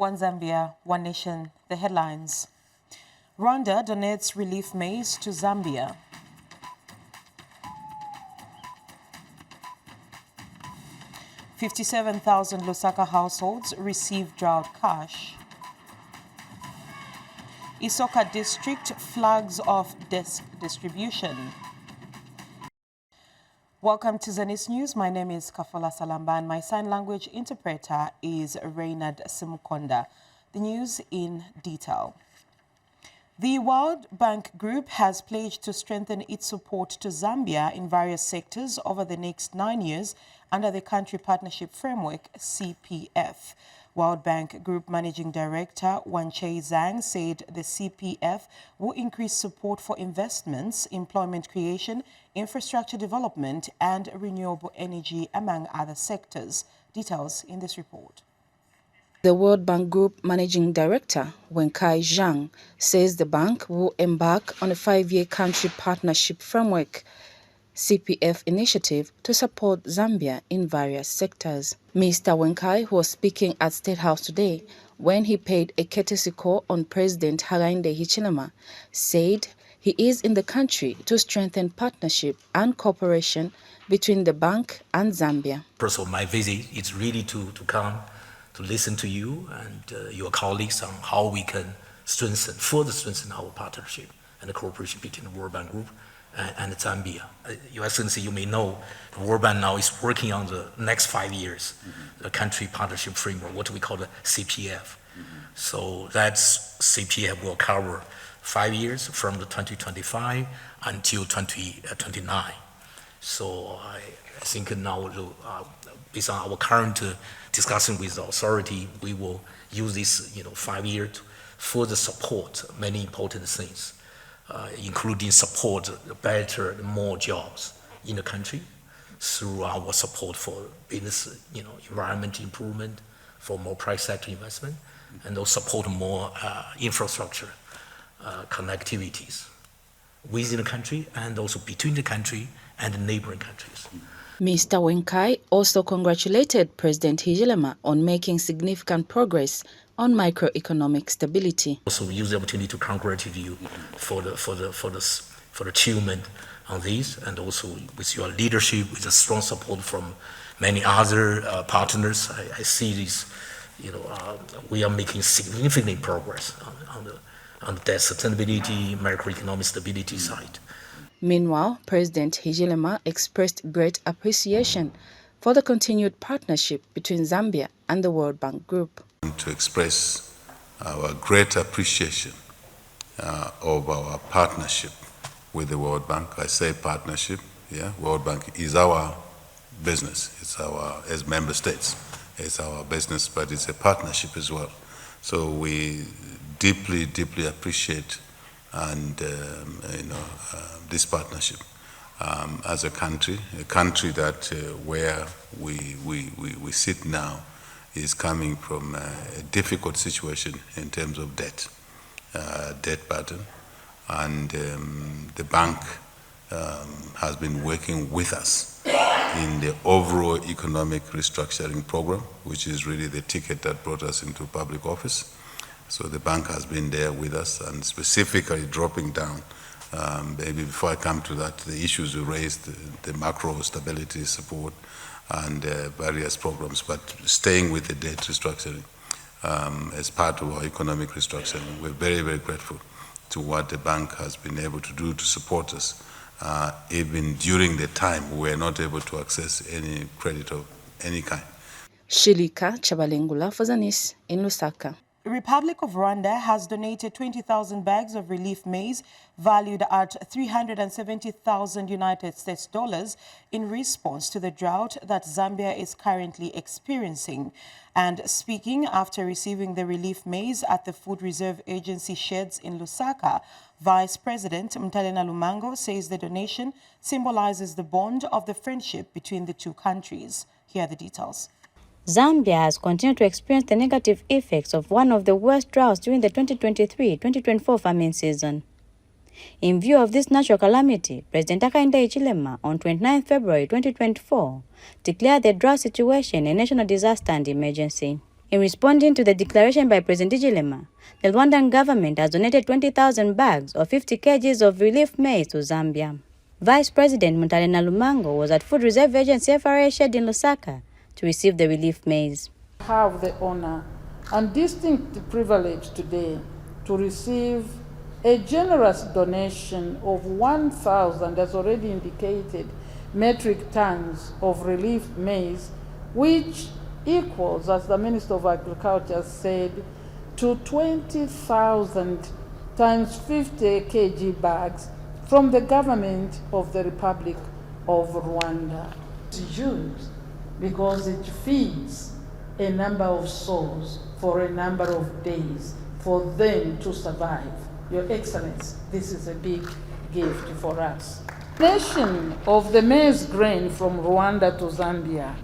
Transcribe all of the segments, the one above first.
One Zambia, One Nation. The headlines. Rwanda donates relief maize to Zambia. $57,000 Lusaka households receive drought cash. Isoka district flags off distribution. Welcome to Zanis News. My name is Kafola Salamba and my sign language interpreter is Reynard Simukonda. The news in detail. The World Bank Group has pledged to strengthen its support to Zambia in various sectors over the next 9 years under the Country Partnership Framework, CPF. World Bank Group Managing Director Wanchei Zhang said the CPF will increase support for investments, employment creation, infrastructure development, and renewable energy, among other sectors. Details in this report. The World Bank Group Managing Director, Wanchei Zhang, says the bank will embark on a 5-year country partnership framework CPF initiative to support Zambia in various sectors. Mr. Wanchei, who was speaking at State House today when he paid a courtesy call on President Hakainde Hichilema, said he is in the country to strengthen partnership and cooperation between the bank and Zambia. First of all, my visit is really to come to listen to you and your colleagues on how we can further strengthen our partnership and the cooperation between the World Bank Group and Zambia. Your Excellency, you may know the World Bank now is working on the next 5 years, the country partnership framework, what we call the CPF. So that CPF will cover 5 years from the 2025 until 2029. So I think now, based on our current discussion with the authority, we will use this 5 years to further support many important things. Including support better, more jobs in the country through our support for business, environment improvement, for more private sector investment, and also support more infrastructure connectivities within the country and also between the country and the neighboring countries. Mr. Wanchei also congratulated President Hichilema on making significant progress on macroeconomic stability. Also, we use the opportunity to congratulate you for the achievement on this, and also with your leadership, with the strong support from many other partners. I see this. We are making significant progress on the debt sustainability, macroeconomic stability side. Meanwhile, President Hichilema expressed great appreciation for the continued partnership between Zambia and the World Bank Group. To express our great appreciation of our partnership with the World Bank. I say partnership, World Bank is our business, it's as member states, it's our business, but it's a partnership as well. So we deeply, deeply appreciate this partnership as a country that where we sit now is coming from a difficult situation in terms of debt pattern, and the bank has been working with us in the overall economic restructuring program, which is really the ticket that brought us into public office. So the bank has been there with us, and specifically dropping down, maybe before I come to that, the issues you raised, the macro stability support and various programs, but staying with the debt restructuring as part of our economic restructuring. We're very, very grateful to what the bank has been able to do to support us, even during the time we were not able to access any credit of any kind. Shilika Chabalengula for Zanis in Lusaka. The Republic of Rwanda has donated 20,000 bags of relief maize valued at $370,000 United States dollars in response to the drought that Zambia is currently experiencing. And speaking after receiving the relief maize at the Food Reserve Agency sheds in Lusaka, Vice President Mtalena Lumango says the donation symbolizes the bond of the friendship between the two countries. Here are the details. Zambia has continued to experience the negative effects of one of the worst droughts during the 2023-2024 farming season. In view of this natural calamity, President Hakainde Hichilema on 29 February 2024 declared the drought situation a national disaster and emergency. In responding to the declaration by President Hichilema, the Rwandan government has donated 20,000 bags or 50 kgs of relief maize to Zambia. Vice President Muntalena Lumango was at Food Reserve Agency FRA shed in Lusaka to receive the relief maize. I have the honor and distinct privilege today to receive a generous donation of 1,000, as already indicated, metric tons of relief maize, which equals, as the Minister of Agriculture said, to 20,000 times 50 kg bags from the government of the Republic of Rwanda. It's used because it feeds a number of souls for a number of days for them to survive. Your Excellency, this is a big gift for us. The donation of the maize grain from Rwanda to Zambia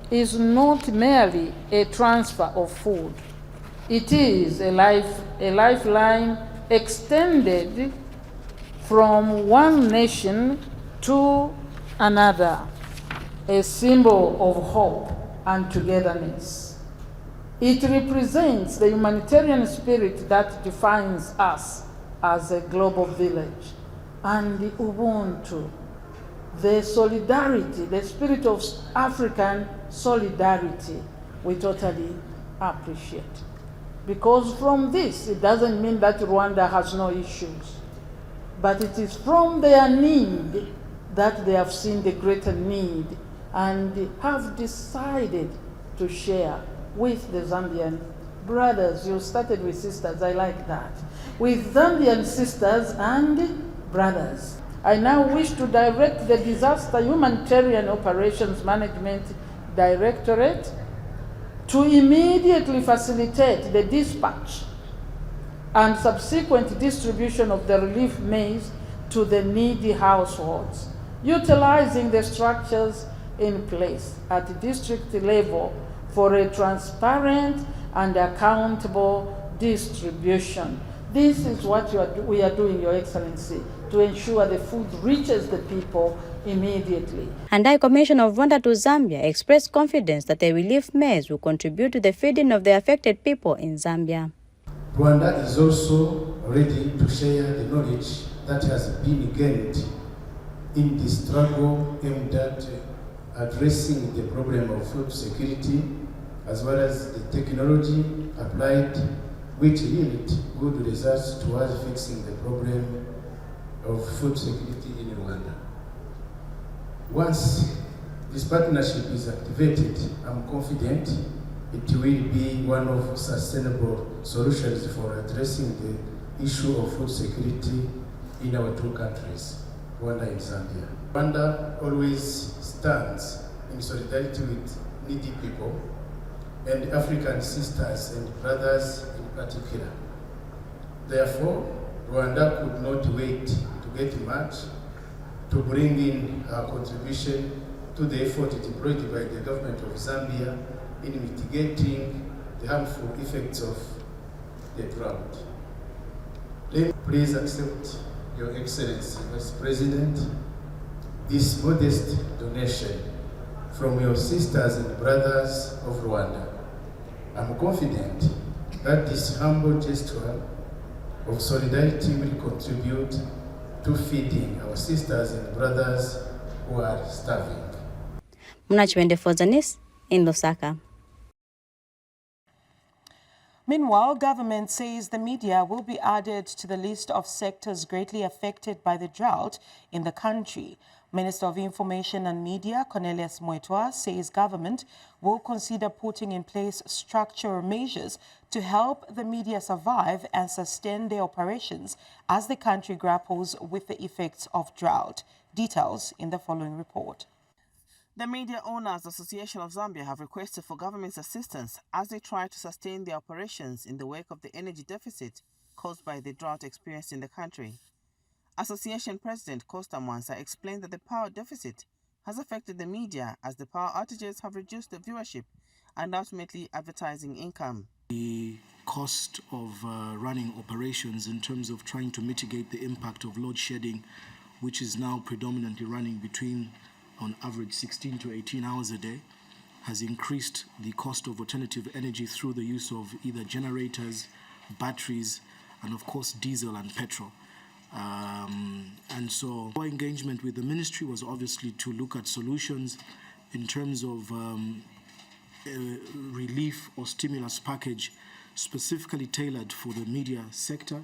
is not merely a transfer of food. It is a lifeline extended from one nation to another, a symbol of hope and togetherness. It represents the humanitarian spirit that defines us as a global village, and the Ubuntu, the solidarity, the spirit of African solidarity, we totally appreciate. Because from this, it doesn't mean that Rwanda has no issues, but it is from their need that they have seen the greater need and have decided to share with the Zambian brothers. You started with sisters, I like that. With Zambian sisters and brothers. I now wish to direct the Disaster Humanitarian Operations Management Directorate to immediately facilitate the dispatch and subsequent distribution of the relief maize to the needy households, utilizing the structures in place at district level for a transparent and accountable distribution. This is what we are doing, Your Excellency, to ensure the food reaches the people immediately. And High Commission of Rwanda to Zambia expressed confidence that the relief maize will contribute to the feeding of the affected people in Zambia. Rwanda is also ready to share the knowledge that has been gained in the struggle aimed at addressing the problem of food security, as well as the technology applied which yield good results towards fixing the problem of food security in Rwanda. Once this partnership is activated, I'm confident it will be one of sustainable solutions for addressing the issue of food security in our two countries, Rwanda and Zambia. Rwanda always stands in solidarity with needy people and African sisters and brothers in particular. Therefore, Rwanda could not wait to get much to bring in our contribution to the effort deployed by the government of Zambia in mitigating the harmful effects of the drought. Please accept, Your Excellency, Vice President, this modest donation from your sisters and brothers of Rwanda. I'm confident that this humble gesture of solidarity will contribute to feeding our sisters and brothers who are starving. Mnachwende for Zanis in Lusaka. Meanwhile, government says the media will be added to the list of sectors greatly affected by the drought in the country. Minister of Information and Media, Cornelius Moetwa, says government will consider putting in place structural measures to help the media survive and sustain their operations as the country grapples with the effects of drought. Details in the following report. The Media Owners Association of Zambia have requested for government's assistance as they try to sustain their operations in the wake of the energy deficit caused by the drought experienced in the country. Association President Costa Mwansa explained that the power deficit has affected the media as the power outages have reduced the viewership and ultimately advertising income. The cost of running operations in terms of trying to mitigate the impact of load shedding, which is now predominantly running between on average 16 to 18 hours a day, has increased the cost of alternative energy through the use of either generators, batteries, and of course diesel and petrol. And so our engagement with the ministry was obviously to look at solutions in terms of relief or stimulus package specifically tailored for the media sector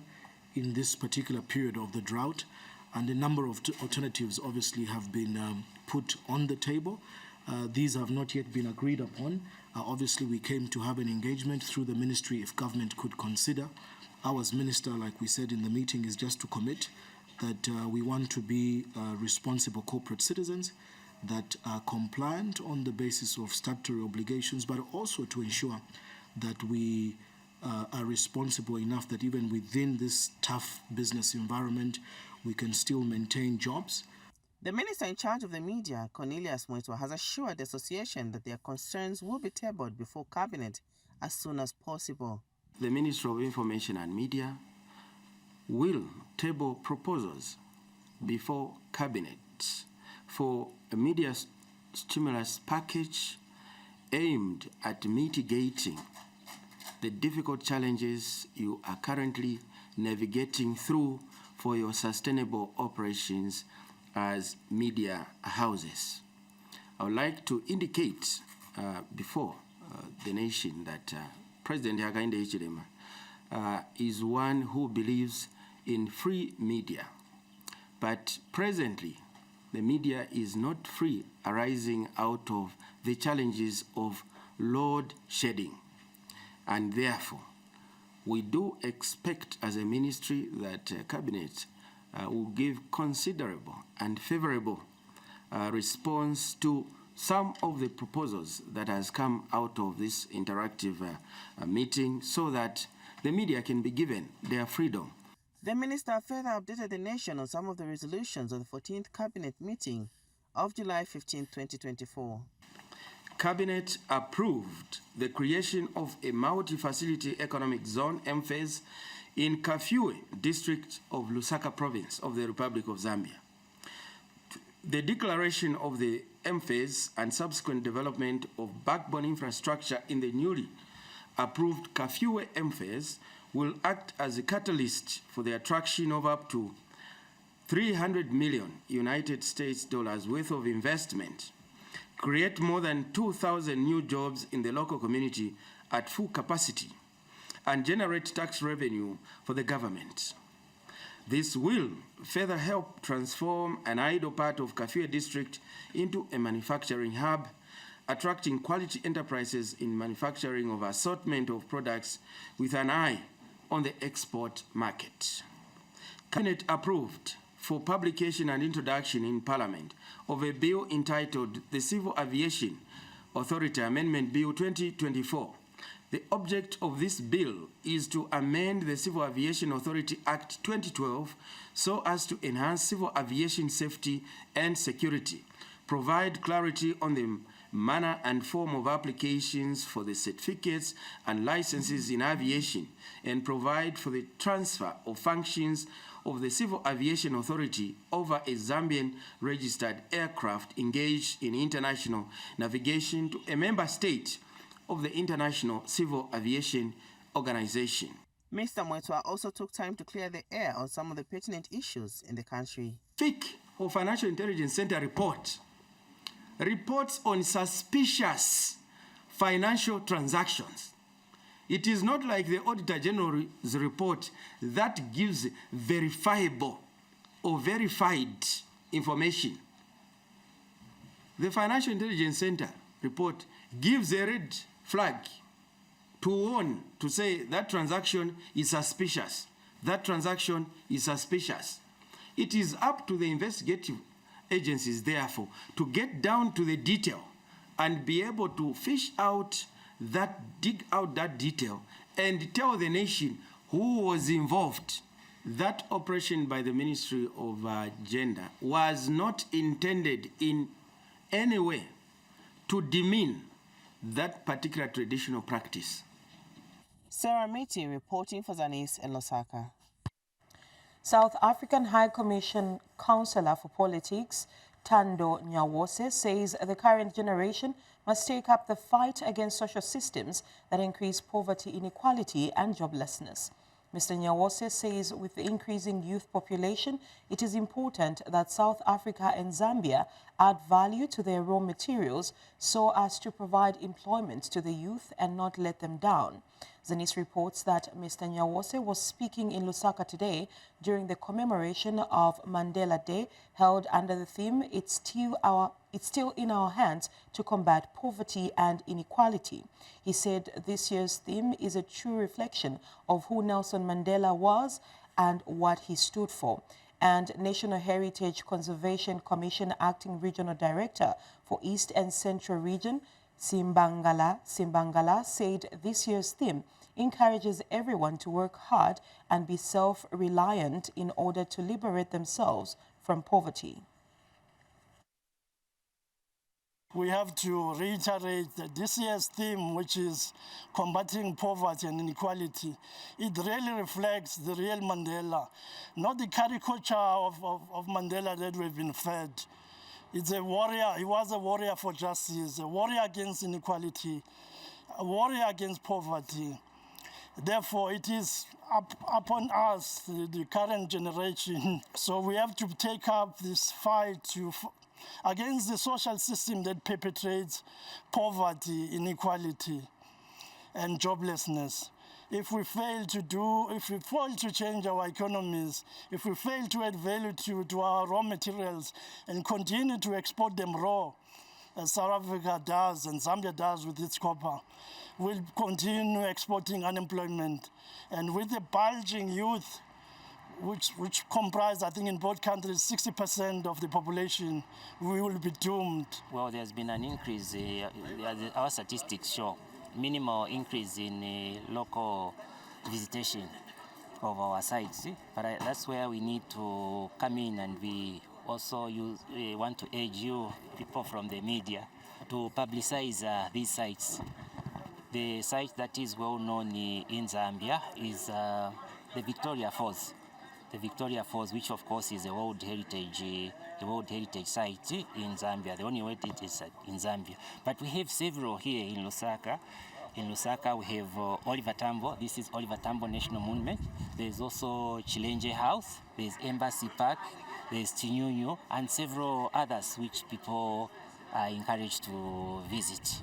in this particular period of the drought. And a number of alternatives obviously have been put on the table. These have not yet been agreed upon. Obviously, we came to have an engagement through the ministry if government could consider. Our minister, like we said in the meeting, is just to commit that we want to be responsible corporate citizens that are compliant on the basis of statutory obligations, but also to ensure that we are responsible enough that even within this tough business environment, we can still maintain jobs. The minister in charge of the media, Cornelius Mwetwa, has assured the association that their concerns will be tabled before cabinet as soon as possible. The Ministry of Information and Media will table proposals before cabinet for a media stimulus package aimed at mitigating the difficult challenges you are currently navigating through for your sustainable operations as media houses. I would like to indicate before the nation that President Hakainde Hichilema is one who believes in free media. But presently, the media is not free, arising out of the challenges of load shedding. And therefore, we do expect as a ministry that Cabinet will give considerable and favorable response to some of the proposals that has come out of this interactive meeting so that the media can be given their freedom. The minister further updated the nation on some of the resolutions of the 14th Cabinet meeting of July 15, 2024. Cabinet approved the creation of a multi-facility economic zone (MFEZ) in Kafue district of Lusaka province of the Republic of Zambia. The declaration of the MFEZ and subsequent development of backbone infrastructure in the newly approved Kafue MFEZ will act as a catalyst for the attraction of up to $300 million United States dollars worth of investment, create more than 2,000 new jobs in the local community at full capacity, and generate tax revenue for the government. This will further help transform an idle part of Kafue district into a manufacturing hub, attracting quality enterprises in manufacturing of assortment of products with an eye on the export market. Cabinet approved for publication and introduction in Parliament of a bill entitled the Civil Aviation Authority Amendment Bill 2024. The object of this bill is to amend the Civil Aviation Authority Act 2012 so as to enhance civil aviation safety and security, provide clarity on the manner and form of applications for the certificates and licenses in aviation, and provide for the transfer of functions of the Civil Aviation Authority over a Zambian registered aircraft engaged in international navigation to a member state of the International Civil Aviation Organization. Mr. Mwetwa also took time to clear the air on some of the pertinent issues in the country. FIC, or Financial Intelligence Center report, reports on suspicious financial transactions. It is not like the Auditor General's report that gives verifiable or verified information. The Financial Intelligence Center report gives a red flag to warn, to say that transaction is suspicious. That transaction is suspicious. It is up to the investigative agencies, therefore, to get down to the detail and be able to fish out that, dig out that detail and tell the nation who was involved. That operation by the Ministry of Gender was not intended in any way to demean that particular traditional practice. Sarah Miti reporting for Zanis in Lusaka. South African High Commission Counselor for Politics, Tando Nyawose says the current generation must take up the fight against social systems that increase poverty, inequality and joblessness. Mr. Nyawose says with the increasing youth population, it is important that South Africa and Zambia add value to their raw materials so as to provide employment to the youth and not let them down. Zanis reports that Mr. Nyawose was speaking in Lusaka today during the commemoration of Mandela Day held under the theme, It's still in our hands to combat poverty and inequality. He said this year's theme is a true reflection of who Nelson Mandela was and what he stood for. And National Heritage Conservation Commission Acting Regional Director for East and Central Region, Simbangala said this year's theme encourages everyone to work hard and be self-reliant in order to liberate themselves from poverty. We have to reiterate that this year's theme, which is combating poverty and inequality, it really reflects the real Mandela, not the caricature of Mandela that we've been fed. It's a warrior. He was a warrior for justice, a warrior against inequality, a warrior against poverty. Therefore, it is upon us, the current generation. So we have to take up this fight against the social system that perpetrates poverty, inequality, and joblessness. If we fail to change our economies, if we fail to add value to our raw materials and continue to export them raw, as South Africa does and Zambia does with its copper, we'll continue exporting unemployment. And with the bulging youth, which comprise, I think, in both countries, 60% of the population, we will be doomed. Well, there's been an increase, our statistics show, minimal increase in local visitation of our sites. But that's where we need to come in, and we also want to urge you, people from the media, to publicize these sites. The site that is well known in Zambia is the Victoria Falls. The Victoria Falls, which of course is a World Heritage site in Zambia. The only way it is in Zambia. But we have several here in Lusaka. In Lusaka, we have Oliver Tambo. This is Oliver Tambo National Monument. There's also Chilenje House. There's Embassy Park. There's Chinyunyu, and several others which people are encouraged to visit.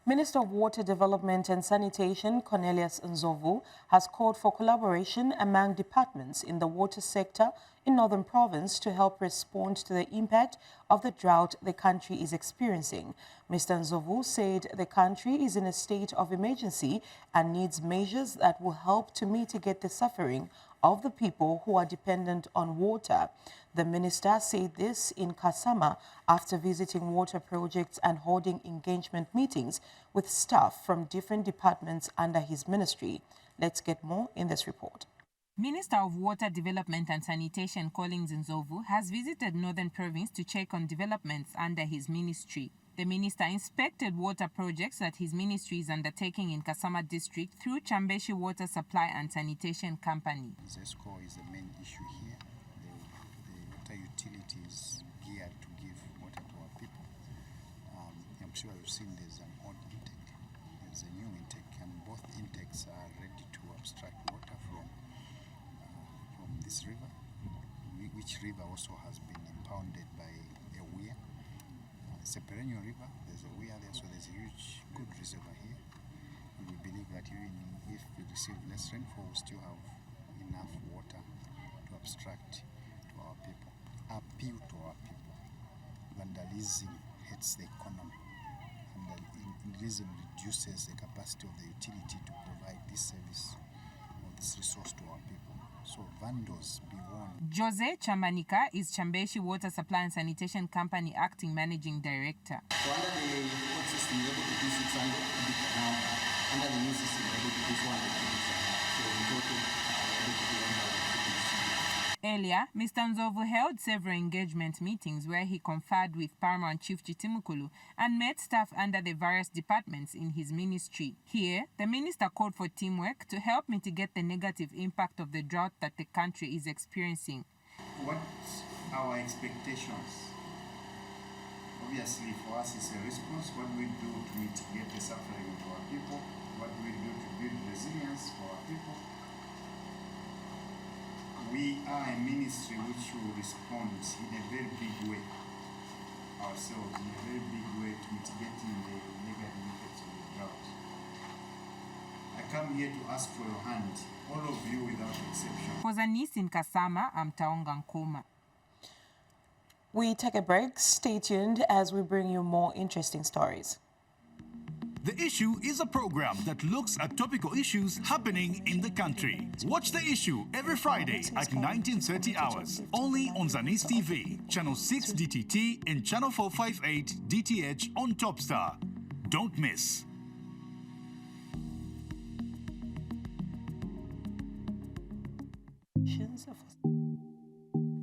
Minister of Water Development and Sanitation, Cornelius Nzovu, has called for collaboration among departments in the water sector in Northern Province to help respond to the impact of the drought the country is experiencing. Mr. Nzovu said the country is in a state of emergency and needs measures that will help to mitigate the suffering of the people who are dependent on water. The minister said this in Kasama after visiting water projects and holding engagement meetings with staff from different departments under his ministry. Let's get more in this report. Minister of Water Development and Sanitation Collins Nzovu has visited Northern Province to check on developments under his ministry. The minister inspected water projects that his ministry is undertaking in Kasama district through Chambeshi Water Supply and Sanitation Company. ZESCO is the main issue here. The water utility is geared to give water to our people. I'm sure you've seen there's an old intake, there's a new intake, and both intakes are ready to abstract water from this river, which river also has been impounded by a weir. It's a perennial river, there's a weir there, so there's a huge, good reservoir here. And we believe that even if we receive less rainfall, we still have enough water to abstract to our people. Appeal to our people. Vandalism hurts the economy, and vandalism reduces the capacity of the utility to provide this service or this resource to our people. So vandals be warned. Jose Chambanika is Chambeshi Water Supply and Sanitation Company Acting Managing Director. So under the old system, we're able to do 600 cubic now. Under the new system, we're able to do 400 cubic. So in total, we're able to do 1,000 cubic. Earlier, Mr. Nzovu held several engagement meetings where he conferred with Paramount Chief Chitimukulu and met staff under the various departments in his ministry. Here, the minister called for teamwork to help mitigate the negative impact of the drought that the country is experiencing. what our expectations? Obviously, for us, it's a response. What do we do to mitigate the suffering of our people? What do we do to build resilience for our people? We are a ministry which will respond in a very big way ourselves, in a very big way to mitigating the negative effects of the drought. I come here to ask for your hand, all of you without exception. For Zanis in Kasama, I'm Taonga Nkoma. We take a break. Stay tuned as we bring you more interesting stories. The Issue is a program that looks at topical issues happening in the country. Watch The Issue every Friday at 19:30 hours, only on Zanis TV, Channel 6 DTT and Channel 458 DTH on Topstar. Don't miss.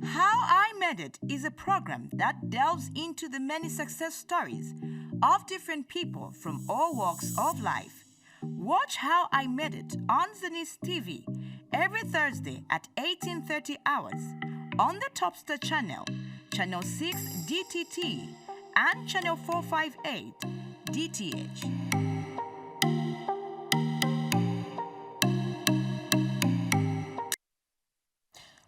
How I Made It is a program that delves into the many success stories of different people from all walks of life. Watch How I Made It on Zanis TV every Thursday at 18:30 hours on the Topstar channel, Channel 6 DTT and Channel 458 DTH.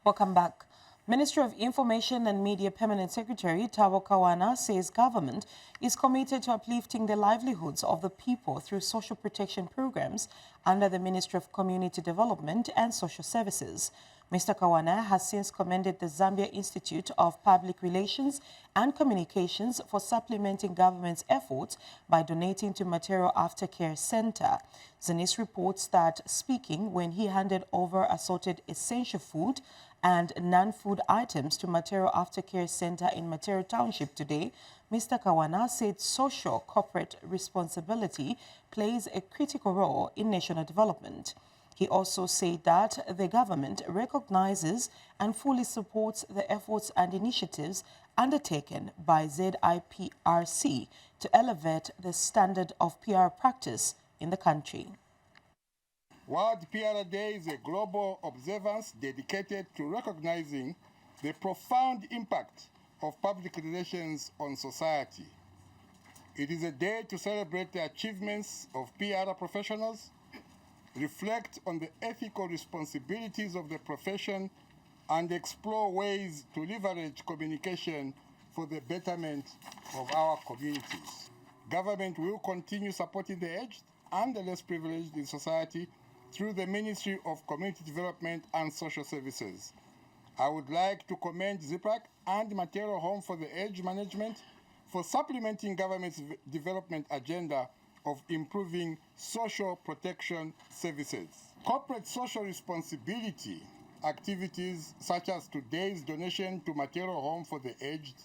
Welcome back. Ministry of Information and Media Permanent Secretary Tabo Kawana says government is committed to uplifting the livelihoods of the people through social protection programs under the Ministry of Community Development and Social Services. Mr. Kawana has since commended the Zambia Institute of Public Relations and Communications for supplementing government's efforts by donating to Material Aftercare Center. Zanis reports that speaking when he handed over assorted essential food and non-food items to Material Aftercare Center in Material Township today, Mr. Kawana said social corporate responsibility plays a critical role in national development. He also said that the government recognizes and fully supports the efforts and initiatives undertaken by ZIPRC to elevate the standard of PR practice in the country. World PR Day is a global observance dedicated to recognizing the profound impact of public relations on society. It is a day to celebrate the achievements of PR professionals, reflect on the ethical responsibilities of the profession, and explore ways to leverage communication for the betterment of our communities. Government will continue supporting the aged and the less privileged in society through the Ministry of Community Development and Social Services. I would like to commend ZIPRAC and Material Home for the Aged Management for supplementing government's development agenda of improving social protection services. Corporate social responsibility activities such as today's donation to Material Home for the Aged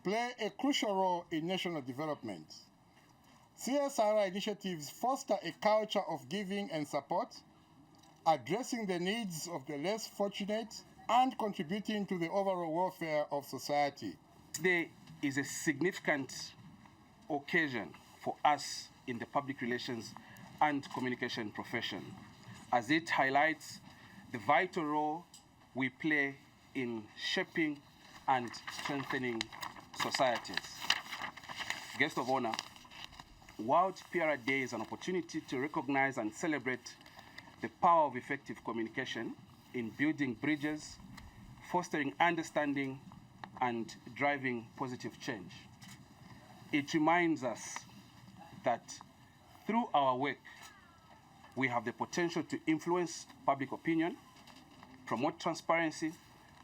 play a crucial role in national development. CSR initiatives foster a culture of giving and support, addressing the needs of the less fortunate and contributing to the overall welfare of society. Today is a significant occasion for us in the public relations and communication profession, as it highlights the vital role we play in shaping and strengthening societies. Guest of honor, World PR Day is an opportunity to recognize and celebrate the power of effective communication in building bridges, fostering understanding, and driving positive change. It reminds us that through our work, we have the potential to influence public opinion, promote transparency,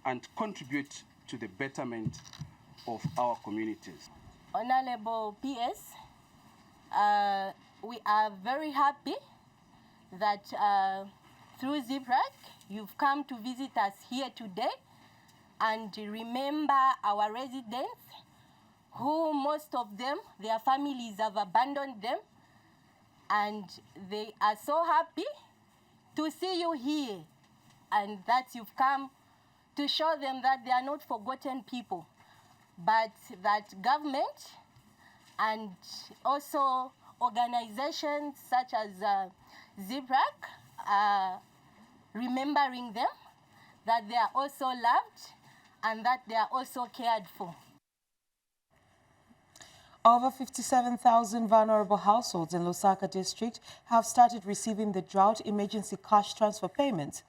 and contribute to the betterment of our communities. Honorable PS, we are very happy that through ZIPRAC, you've come to visit us here today and remember our residents who most of them, their families have abandoned them, and they are so happy to see you here and that you've come to show them that they are not forgotten people, but that government and also organizations such as ZIPRAC are remembering them, that they are also loved and that they are also cared for. Over 57,000 vulnerable households in Lusaka district have started receiving the drought emergency cash transfer payments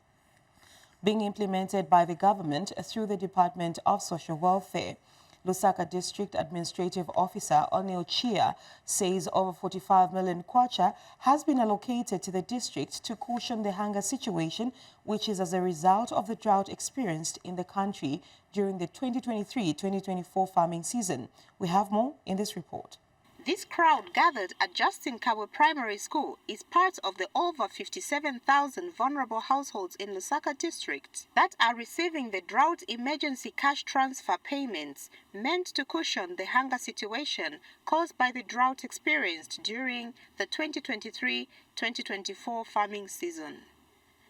being implemented by the government through the Department of Social Welfare. Lusaka District Administrative Officer Onil Chia says over 45 million kwacha has been allocated to the district to cushion the hunger situation, which is as a result of the drought experienced in the country during the 2023-2024 farming season. We have more in this report. This crowd gathered at Justin Kabwe Primary School is part of the over 57,000 vulnerable households in Lusaka district that are receiving the drought emergency cash transfer payments meant to cushion the hunger situation caused by the drought experienced during the 2023-2024 farming season.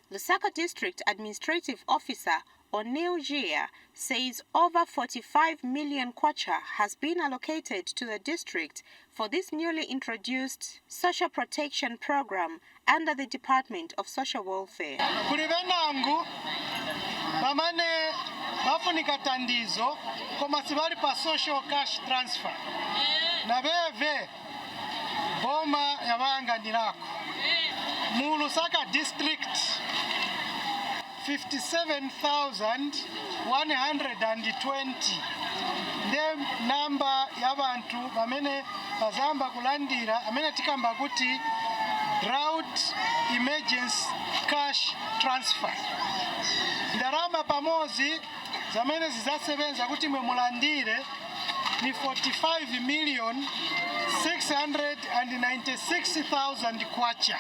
Lusaka District Administrative Officer Onil Chia says over 45 million kwacha has been allocated to the district for this newly introduced social protection program under the Department of Social Welfare. Kulivenangu bamane bafunika tandizo koma sibali pa social cash transfer na beve boma yabanga ndilako mu Lusaka district 57,120 the number yabantu bamene bazamba kulandira amene tikamba kuti drought emergency cash transfer. Ndarama pamozi zamene zizasebenza kuti mwe mulandire ni 45,696,000 kwacha.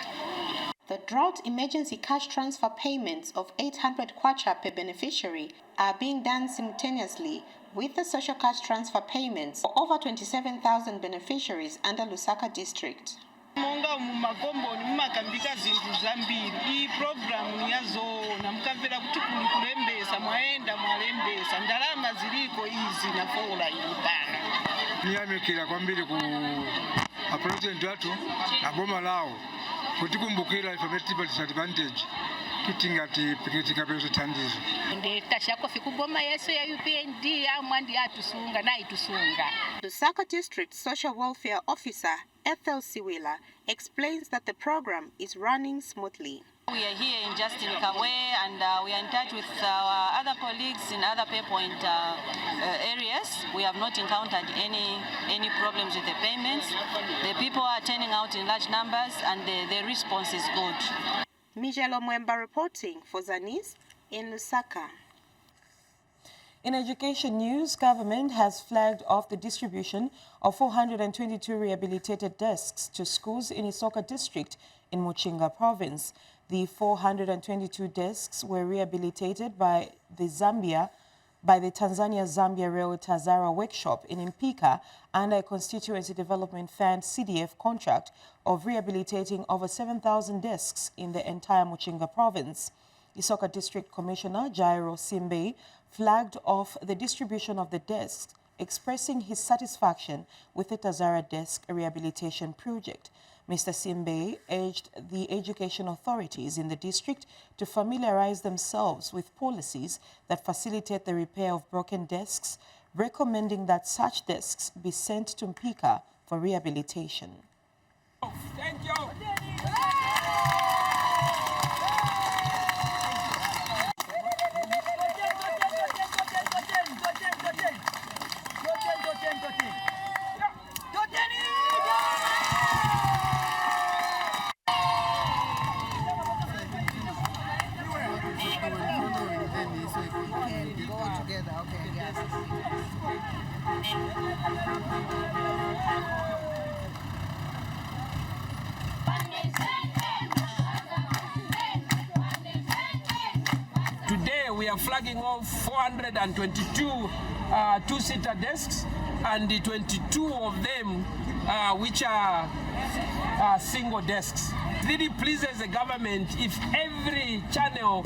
The drought emergency cash transfer payments of 800 kwacha per beneficiary are being done simultaneously with the social cash transfer payments for over 27,000 beneficiaries under Lusaka district. Monga mumagombo ni mumakambika zinthu zambiri. Iyi program niyazoona mukamvera kuti kulembesa mwaenda mwalembesa ndalama ziliko izi na fola ilipana. Niyamikira kwambiri ku president watu na boma lao kuti kumbukira affirmative disadvantage kitingati pikitika pezo tandizo. Ndetashako fikuboma yeso ya UPND amwandi atusunga na itusunga. Lusaka District Social Welfare Officer Ethel Siwila explains that the program is running smoothly. We are here in Justin Kabwe and we are in touch with our other colleagues in other pay point areas. We have not encountered any problems with the payments. The people are turning out in large numbers and the response is good. Mijelo Mwemba reporting for Zanis in Lusaka. In education news, government has flagged off the distribution of 422 rehabilitated desks to schools in Isoka district in Muchinga province. The 422 desks were rehabilitated by the Tanzania-Zambia Rail Tazara workshop in Mpika under a Constituency Development Fund CDF contract of rehabilitating over 7,000 desks in the entire Muchinga province. Isoka District Commissioner Jairo Simbe flagged off the distribution of the desks, expressing his satisfaction with the Tazara desk rehabilitation project. Mr. Simbe urged the education authorities in the district to familiarize themselves with policies that facilitate the repair of broken desks, recommending that such desks be sent to Mpika for rehabilitation. Thank you. Today we are flagging off 422 two-seater desks and 22 of them which are single desks. It really pleases the government if every channel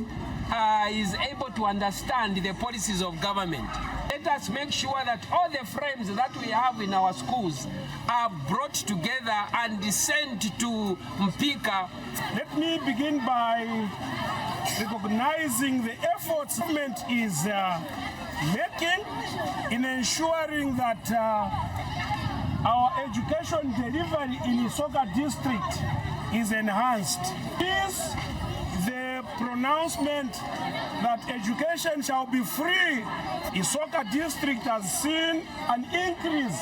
is able to understand the policies of government. Let us make sure that all the frames that we have in our schools are brought together and sent to Mpika. Let me begin by recognizing the efforts government is making in ensuring that our education delivery in Isoka district is enhanced. Is the pronouncement that education shall be free. Isoka district has seen an increase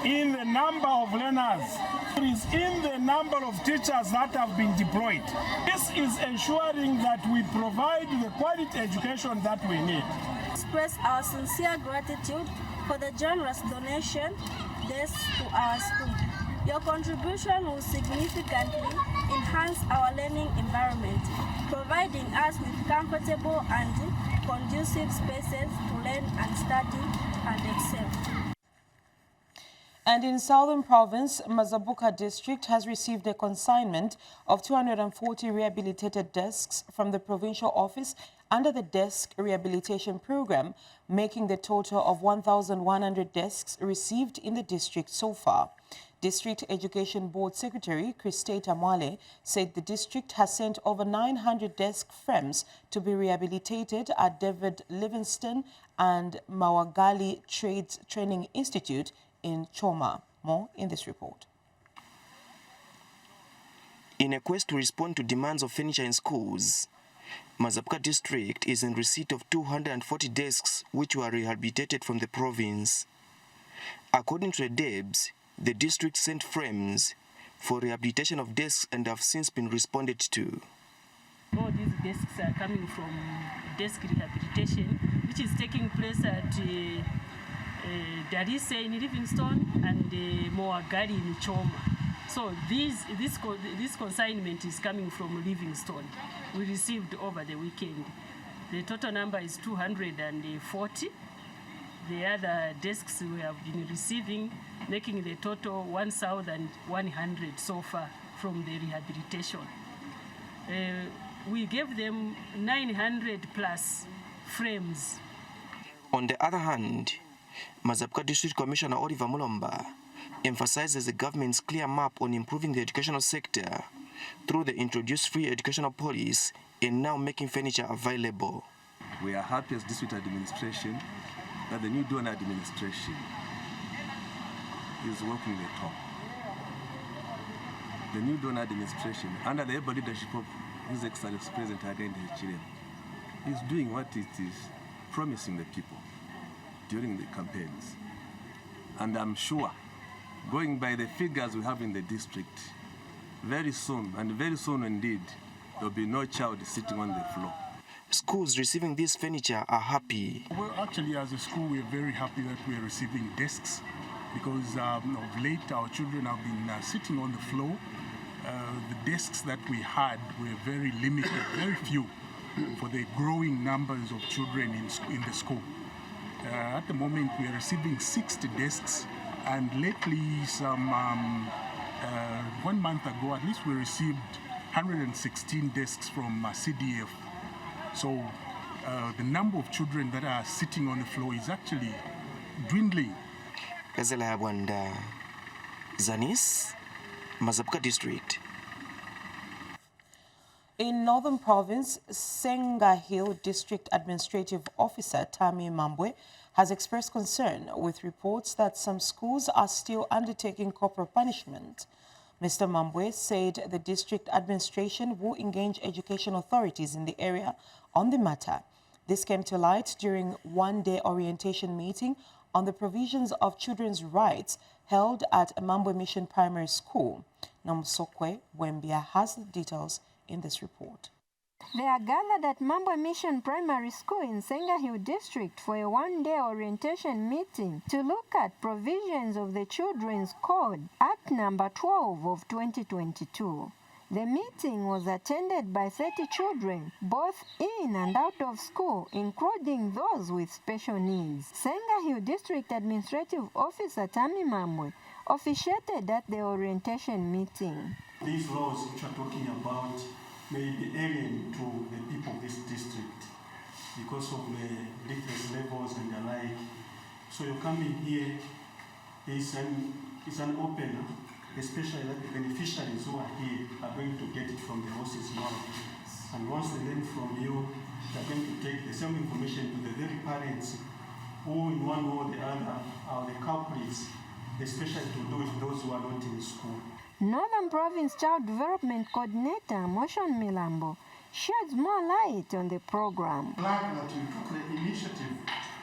in the number of learners, increase in the number of teachers that have been deployed. This is ensuring that we provide the quality education that we need. Express our sincere gratitude for the generous donation to our school. Your contribution will significantly enhance our learning environment, providing us with comfortable and conducive spaces to learn and study and excel. And in Southern Province, Mazabuka District has received a consignment of 240 rehabilitated desks from the provincial office under the Desk Rehabilitation Program, making the total of 1,100 desks received in the district so far. District Education Board Secretary Christata Mwale said the district has sent over 900 desk frames to be rehabilitated at David Livingstone and Mawagali Trades Training Institute in Choma. More in this report. In a quest to respond to demands of furniture in schools, Mazabuka district is in receipt of 240 desks which were rehabilitated from the province. According to the DEBS, the district sent frames for rehabilitation of desks and have since been responded to. All these desks are coming from desk rehabilitation, which is taking place at Darise in Livingstone and Moagali in Choma. So this consignment is coming from Livingstone. We received over the weekend. The total number is 240. The other desks we have been receiving, making the total 1,100 so far from the rehabilitation. We gave them 900 plus frames. On the other hand, Mazabuka District Commissioner Oliver Mulomba emphasizes the government's clear map on improving the educational sector through the introduced free educational policy and now making furniture available. We are happy as district administration that the new donor administration is working the top. The new donor administration, under the able leadership of His Excellency President Hakainde Hichilema, is doing what it is promising the people during the campaigns. And I'm sure, going by the figures we have in the district, very soon, and very soon indeed, there will be no child sitting on the floor. Schools receiving this furniture are happy. Well, actually, as a school, we're very happy that we're receiving desks because of late our children have been sitting on the floor. The desks that we had were very limited, very few for the growing numbers of children in the school. At the moment, we are receiving 60 desks, and lately, 1 month ago, at least we received 116 desks from CDF. So the number of children that are sitting on the floor is actually dwindling. Zanis, Mazabuka District. In Northern Province, Senga Hill District Administrative Officer Tami Mambwe has expressed concern with reports that some schools are still undertaking corporal punishment. Mr. Mambwe said the district administration will engage education authorities in the area on the matter. This came to light during one-day orientation meeting on the provisions of children's rights held at Mambwe Mission Primary School. Namsokwe Wembia has the details in this report. They are gathered at Mambwe Mission Primary School in Senga Hill District for a one-day orientation meeting to look at provisions of the Children's Code, Act number 12 of 2022. The meeting was attended by 30 children, both in and out of school, including those with special needs. Senga Hill District Administrative Officer Tami Mambwe officiated at the orientation meeting. These laws which are talking about may be alien to the people of this district because of the literacy levels and the like. So you come in here, it's an opener, especially that the beneficiaries who are here are going to get it from the horse's mouth. And once they learn from you, they're going to take the same information to the very parents who in one way or the other are the culprits, especially to do with those who are not in school. Northern Province Child Development Coordinator Motion Milambo sheds more light on the program. Glad that you took the initiative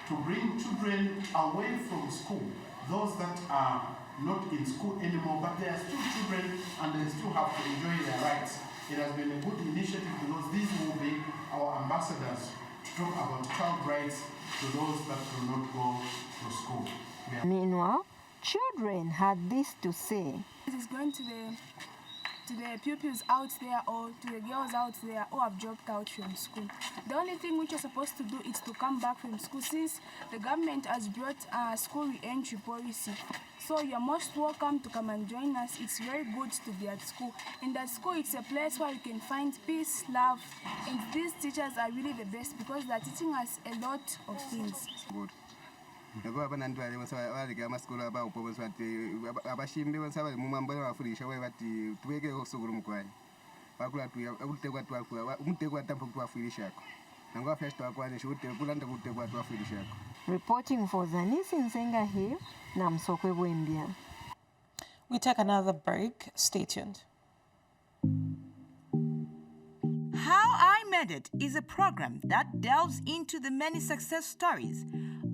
to bring children away from school, those that are not in school anymore, but they are still children and they still have to enjoy their rights. It has been a good initiative because these will be our ambassadors to talk about child rights to those that will not go to school. Meanwhile, children had this to say. It is going to the pupils out there or to the girls out there who have dropped out from school. The only thing which you're supposed to do is to come back from school since the government has brought a school re-entry policy. So you're most welcome to come and join us. It's very good to be at school. In that school, it's a place where you can find peace, love, and these teachers are really the best because they're teaching us a lot of things. Good. Abashimbi basaba mumamba bafurisha we bati tubeke osuguru mukwaye bakula tutegwa twakwa umutegwa tampo twafirishako nangwa first twakwane shute kulanda kutegwa twafirishako. Reporting for Zanis in Senga here, Namsokwe Bwembia. We take another break. Stay tuned. How I Made It is a program that delves into the many success stories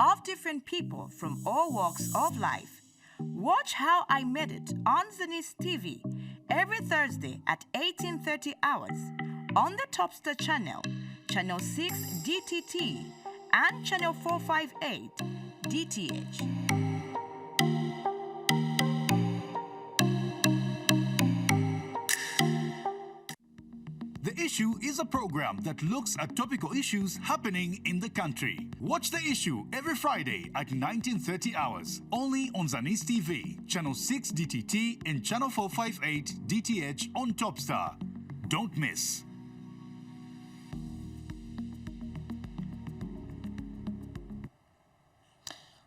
of different people from all walks of life. Watch How I Made It on Zanis TV every Thursday at 18:30 hours on the Topstar channel, channel 6 DTT, and channel 458 DTH. The Issue is a program that looks at topical issues happening in the country. Watch The Issue every Friday at 19:30 hours, only on Zanis TV, channel 6 DTT and channel 458 DTH on Topstar. Don't miss.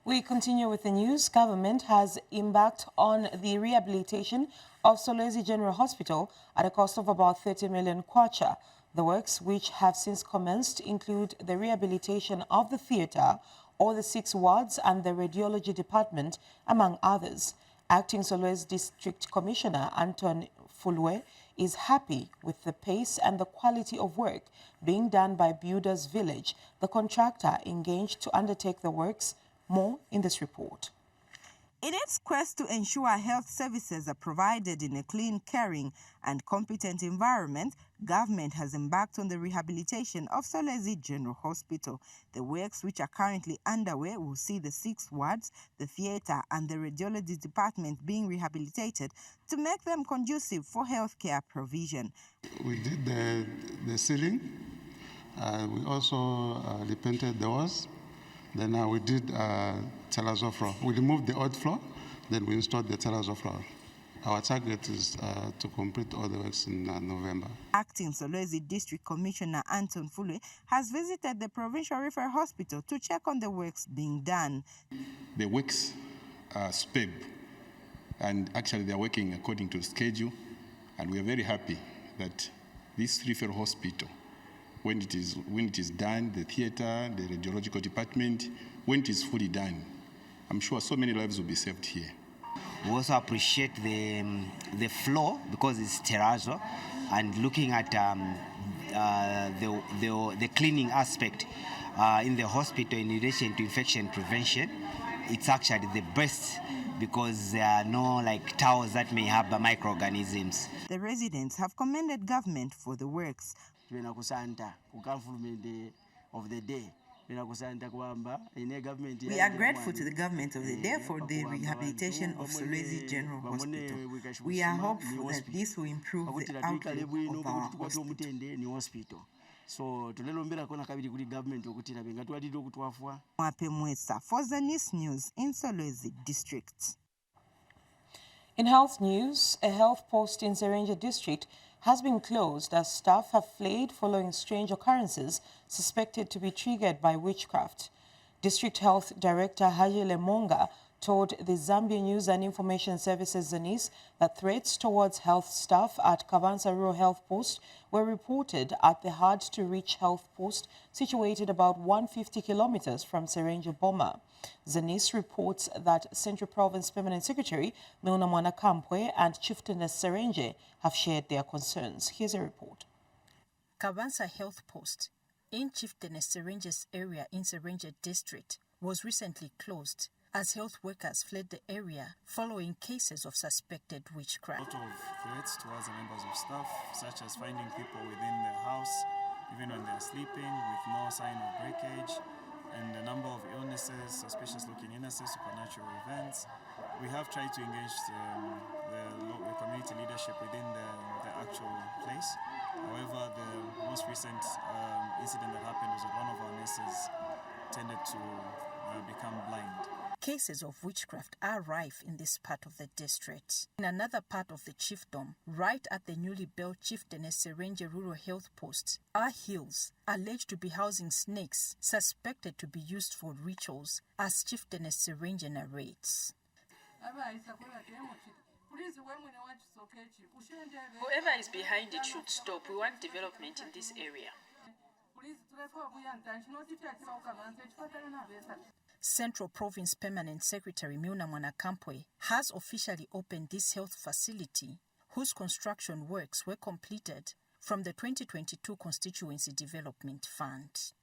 We continue with the news. Government has embarked on the rehabilitation of Solwezi General Hospital at a cost of about 30 million kwacha. The works, which have since commenced, include the rehabilitation of the theatre, all the 6 wards and the radiology department, among others. Acting Solwezi District Commissioner Anton Fulwe is happy with the pace and the quality of work being done by Builders Village, the contractor engaged to undertake the works. More in this report. In its quest to ensure health services are provided in a clean, caring, and competent environment, government has embarked on the rehabilitation of Solwezi General Hospital. The works, which are currently underway, will see the 6 wards, the theatre, and the radiology department being rehabilitated to make them conducive for healthcare provision. We did the ceiling. We also repainted the walls. Then we did terrazzo floor. We removed the old floor, then we installed the terrazzo floor. Our target is to complete all the works in November. Acting Solwezi District Commissioner Anton Fulwe has visited the Provincial Referral Hospital to check on the works being done. The works are superb, and actually they are working according to schedule, and we are very happy that this referral hospital, when it is done, the theatre, the radiological department, when it is fully done, I'm sure so many lives will be saved here. We also appreciate the floor because it's terrazzo, and looking at the cleaning aspect in the hospital in relation to infection prevention, it's actually the best because there are no towels that may have microorganisms. The residents have commended government for the works. We are grateful to the government of the day for the rehabilitation of Solwezi General Hospital. We are hopeful that this will improve the outlook of our hospital. So tulelombera kona kabiri kuli government okutira benga twalira okutwafwa. Mwape Mwesa for Zanis News in Solwezi District. In health news, a health post in Serenja District has been closed as staff have fled following strange occurrences suspected to be triggered by witchcraft. District Health Director Hajile Monga told the Zambia News and Information Services Zanis that threats towards health staff at Kabansa Rural Health Post were reported at the hard-to-reach health post situated about 150 kilometers from Serenje Boma. Zanis reports that Central Province Permanent Secretary Milna Mwanakampwe and Chieftainess Serenje have shared their concerns. Here's a report. Kabansa Health Post in Chieftainess Serenje's area in Serenje District was recently closed as health workers fled the area following cases of suspected witchcraft. A lot of threats towards the members of staff, such as finding people within the house, even when they're sleeping, with no sign of breakage, and a number of illnesses, suspicious-looking illnesses, supernatural events. We have tried to engage the community leadership within the actual place. However, the most recent incident that happened was that one of our nurses tended to become blind. Cases of witchcraft are rife in this part of the district. In another part of the chiefdom, right at the newly built Chieftainess Serenje Rural Health Post, are hills alleged to be housing snakes suspected to be used for rituals, as Chieftainess Serenje narrates. Whoever is behind it should stop. We want development in this area. Central Province Permanent Secretary Milna Mwanakampwe has officially opened this health facility, whose construction works were completed from the 2022 Constituency Development Fund.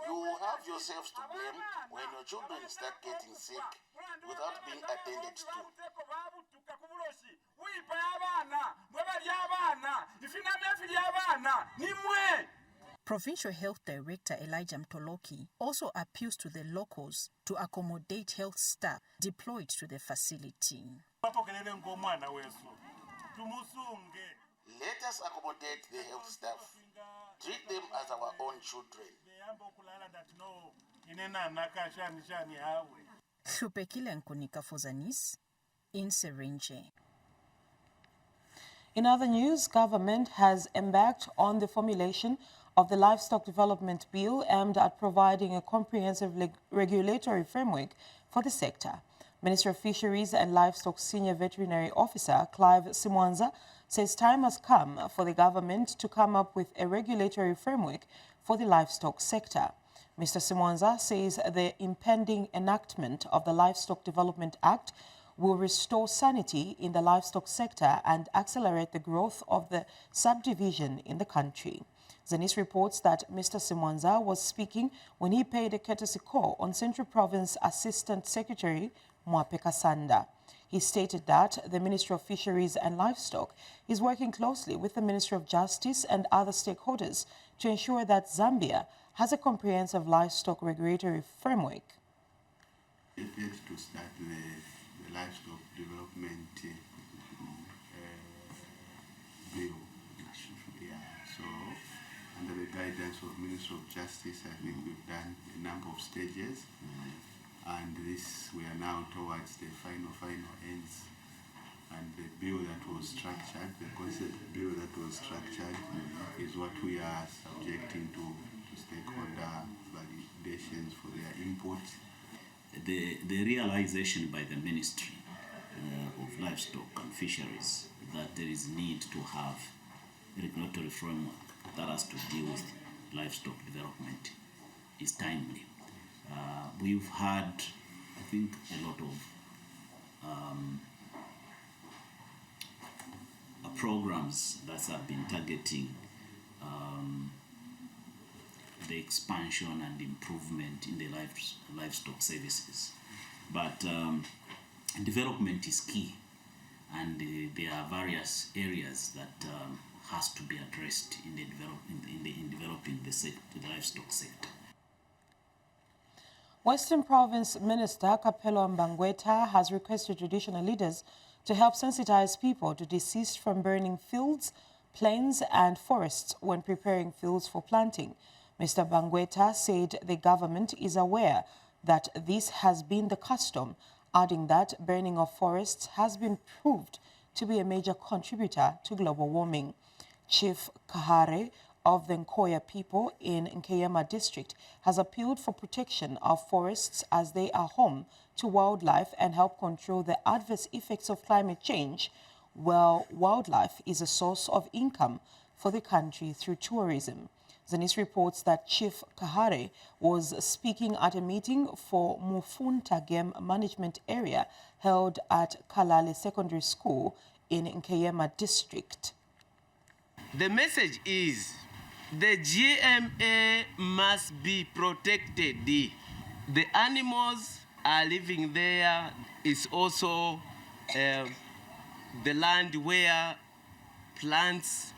You have yourselves to blame when your children start getting sick without being attended to. Provincial Health Director Elijah Mtoloki also appeals to the locals to accommodate health staff deployed to the facility. Let us accommodate the health staff. Treat them as our own children. Hlupekile Nkunika for Zanis in Serenje. In other news, government has embarked on the formulation of the Livestock Development Bill aimed at providing a comprehensive regulatory framework for the sector. Minister of Fisheries and Livestock Senior Veterinary Officer Clive Simwanza says time has come for the government to come up with a regulatory framework for the livestock sector. Mr. Simwanza says the impending enactment of the Livestock Development Act will restore sanity in the livestock sector and accelerate the growth of the subdivision in the country. Zanis reports that Mr. Simwanza was speaking when he paid a courtesy call on Central Province Assistant Secretary Mwapeka Sanda. He stated that the Ministry of Fisheries and Livestock is working closely with the Ministry of Justice and other stakeholders to ensure that Zambia has a comprehensive livestock regulatory framework. It is to start the livestock development bill. So, under the guidance of Ministry of Justice, I think we've done a number of stages. And this, we are now towards the final ends. And the bill that was structured, the concept bill that was structured, is what we are subjecting to stakeholder validations for their input. The realization by the Ministry of Livestock and Fisheries that there is need to have a regulatory framework that has to deal with livestock development is timely. We've had, I think, a lot of programs that have been targeting the expansion and improvement in the livestock services. But development is key, and there are various areas that has to be addressed in developing the livestock sector. Western Province Minister Kapelo Mbangweta has requested traditional leaders to help sensitize people to desist from burning fields, plains and forests when preparing fields for planting. Mr. Mbangweta said the government is aware that this has been the custom, adding that burning of forests has been proved to be a major contributor to global warming. Chief Kahare of the Nkoya people in Nkeyama district has appealed for protection of forests as they are home to wildlife and help control the adverse effects of climate change, while wildlife is a source of income for the country through tourism. Zanis reports that Chief Kahare was speaking at a meeting for Mufunta Game Management Area held at Kalale Secondary School in Nkeyama district. The message is the GMA must be protected. The animals are living there. It's also the land where plants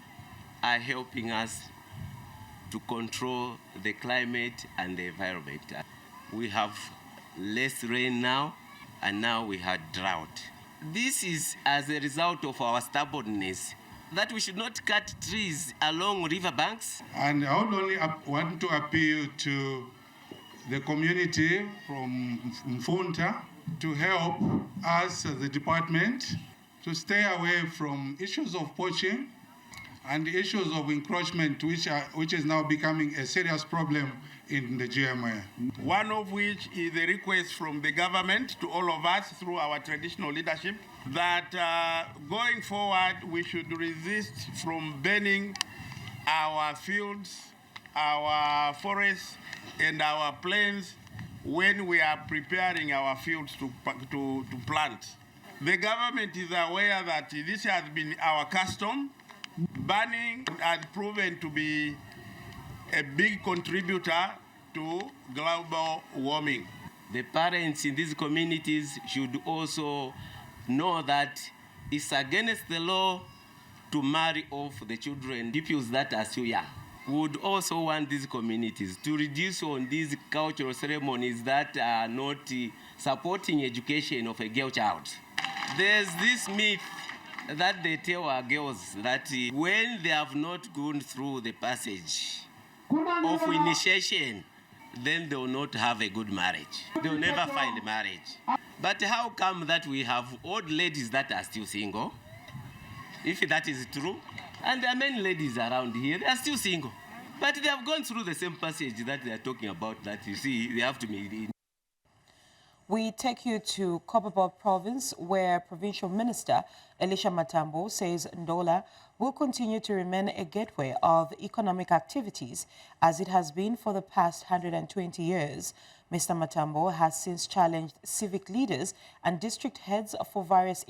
are helping us to control the climate and the environment. We have less rain now, and now we had drought. This is as a result of our stubbornness, that we should not cut trees along riverbanks. And I would only want to appeal to the community from Mfunta to help us as the department to stay away from issues of poaching and the issues of encroachment, which is now becoming a serious problem in the GMA. One of which is a request from the government to all of us through our traditional leadership that going forward we should resist from burning our fields, our forests, and our plains when we are preparing our fields to plant. The government is aware that this has been our custom. Burning has proven to be a big contributor to global warming. The parents in these communities should also know that it's against the law to marry off the children, pupils that are still young. We would also want these communities to reduce on these cultural ceremonies that are not supporting education of a girl child. There's this myth that they tell our girls that when they have not gone through the passage of initiation, then they will not have a good marriage. They will never find marriage. But how come that we have old ladies that are still single? If that is true, and there are many ladies around here, they are still single. But they have gone through the same passage that they are talking about, that you see, they have to be. We take you to Copperbelt Province, where Provincial Minister Elisha Matambo says Ndola will continue to remain a gateway of economic activities as it has been for the past 120 years. Mr. Matambo has since challenged civic leaders and district heads from various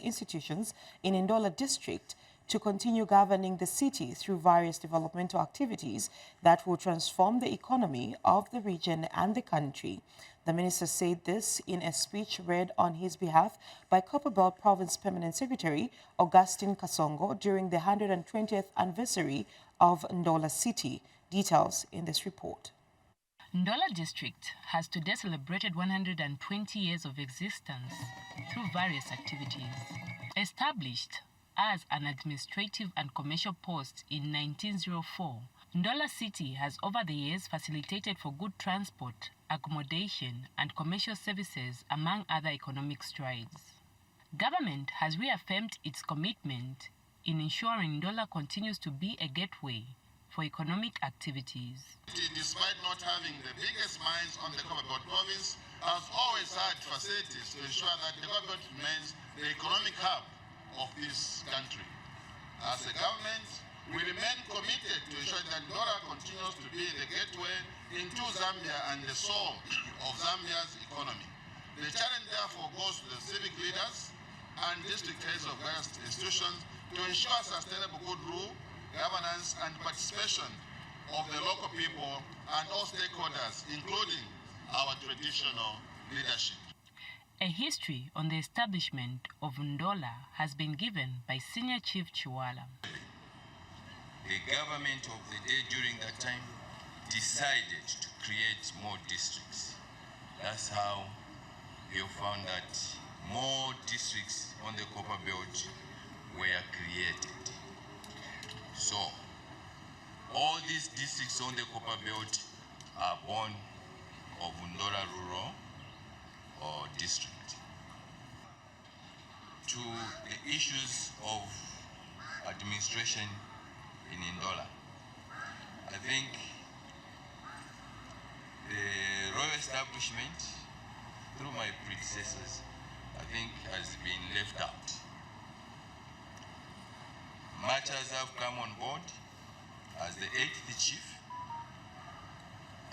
institutions in Ndola district to continue governing the city through various developmental activities that will transform the economy of the region and the country. The minister said this in a speech read on his behalf by Copperbelt Province Permanent Secretary Augustine Kasongo during the 120th anniversary of Ndola City. Details in this report. Ndola District has today celebrated 120 years of existence through various activities. Established as an administrative and commercial post in 1904, Ndola City has over the years facilitated for good transport, accommodation, and commercial services, among other economic strides. Government has reaffirmed its commitment in ensuring Ndola continues to be a gateway for economic activities. Despite not having the biggest mines on the Copperbelt province, has always had facilities to ensure that the Copperbelt remains the economic hub of this country. As a government, we remain committed to ensuring that Ndola continues to be the gateway into Zambia and the soul of Zambia's economy. The challenge therefore goes to the civic leaders and district heads of various institutions to ensure sustainable good rule, governance and participation of the local people and all stakeholders, including our traditional leadership. A history on the establishment of Ndola has been given by Senior Chief Chiwala. The government of the day during that time decided to create more districts. That's how you found that more districts on the Copperbelt were created. So, all these districts on the Copperbelt are born of Ndola Rural or district. To the issues of administration in Ndola, I think the royal establishment, through my predecessors, I think has been left out. Much as I've come on board as the 8th chief,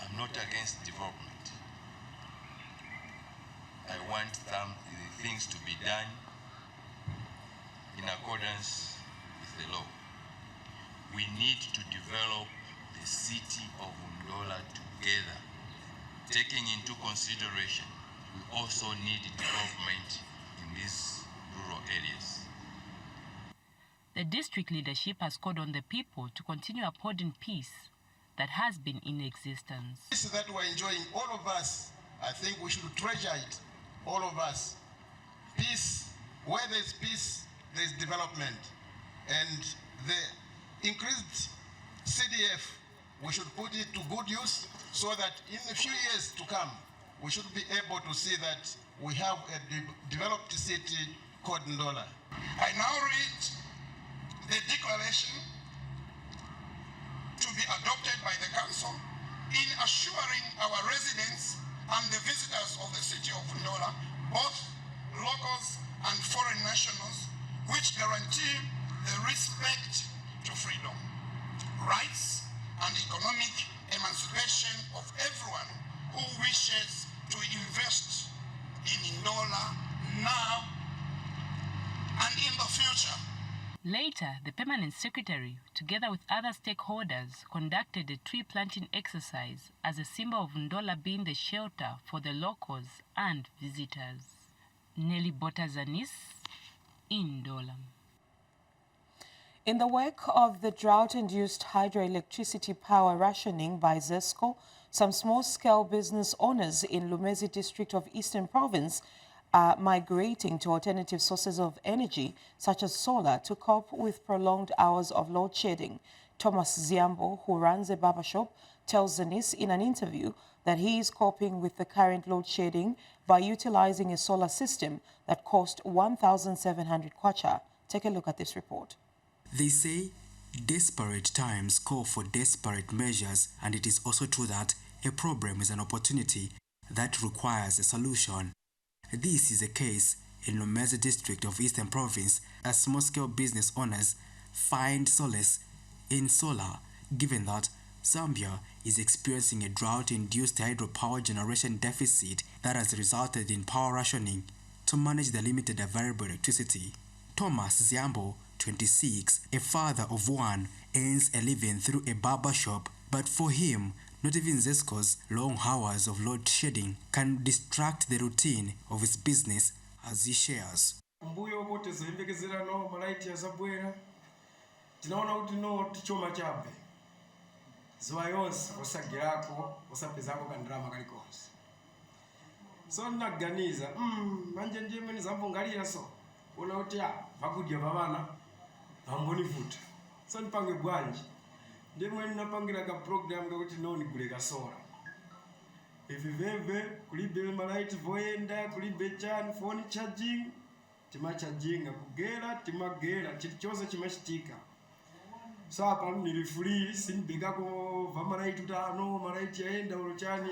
I'm not against development. I want things to be done in accordance with the law. We need to develop the city of Undola together. Taking into consideration, we also need development in these rural areas. The district leadership has called on the people to continue upholding peace that has been in existence. Peace that we're enjoying, all of us, I think we should treasure it, all of us. Peace, where there's peace, there's development. And the increased CDF, we should put it to good use so that in a few years to come, we should be able to see that we have a developed city called Ndola. I now read the declaration to be adopted by the council in assuring our residents and the visitors of the city of Ndola, both locals and foreign nationals, which guarantee the respect to freedom, rights, and economic emancipation of everyone who wishes to invest in Ndola now and in the future. Later, the Permanent Secretary, together with other stakeholders, conducted a tree planting exercise as a symbol of Ndola being the shelter for the locals and visitors. Nelly Bota, Zanis, in Ndola. In the wake of the drought-induced hydroelectricity power rationing by ZESCO, some small-scale business owners in Lumezi district of Eastern Province are migrating to alternative sources of energy, such as solar, to cope with prolonged hours of load shedding. Thomas Ziambo, who runs a barber shop, tells Zanis in an interview that he is coping with the current load shedding by utilizing a solar system that cost 1,700 kwacha. Take a look at this report. They say desperate times call for desperate measures, and it is also true that a problem is an opportunity that requires a solution. This is a case in Lumezi district of Eastern Province, as small-scale business owners find solace in solar, given that Zambia is experiencing a drought-induced hydropower generation deficit that has resulted in power rationing to manage the limited available electricity. Thomas Ziambo, 26, a father of one, earns a living through a barber shop, but for him, not even ZESCO's long hours of load shedding can distract the routine of his business, as he shares. Mbuyo bote zoimbekezera no malaiti ya zabwera tinaona kuti no tichoma chabe zuwa yonse osagirako osapezako kandrama kalikonse so naganiza manje njeme nizambongalira so ona kuti vakudya vavana vambonivuta so nipange bwanji ndimwe ninapangira ka program kakuti no niguleka sola iviveve kulibe malaiti voenda kulibe chani phone charging timachajinga kugera timagera chiti chose chimachitika so apa nili free simbikako vamalaiti utano malaiti yaenda ulochani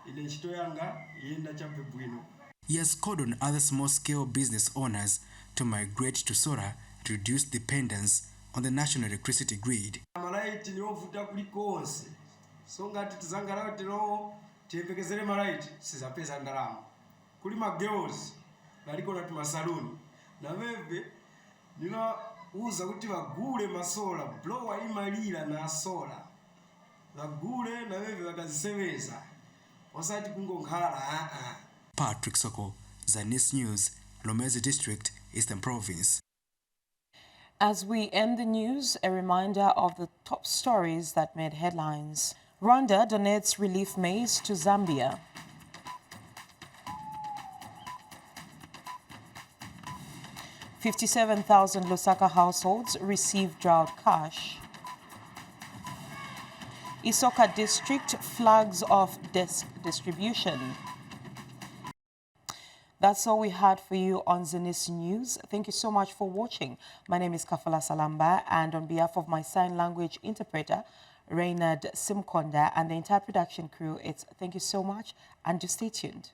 ine ntchito yanga yenda chambe bwino. He has called on other small-scale business owners to migrate to solar to reduce dependence on the national electricity grid. Malaiti ni ovuta kulikonse so ngati tizangalawo tino tiyembekezere malaiti sizapeza ndalama kuli magirls naliko na tumasaluni na veve ninauza kuti vagule masola blower imalira na sola vagule na veve vakaziseveza osati kungokhala Patrick Soko, Zanis News, Lumezi District, Eastern Province. As we end the news, a reminder of the top stories that made headlines. Rwanda donates relief maize to Zambia. $57,000 Lusaka households receive drought cash. Isoka district flags off distribution. That's all we had for you on Zanis News. Thank you so much for watching. My name is Kafala Salamba, and on behalf of my sign language interpreter, Reynard Simkonda, and the entire production crew, it's thank you so much, and just stay tuned.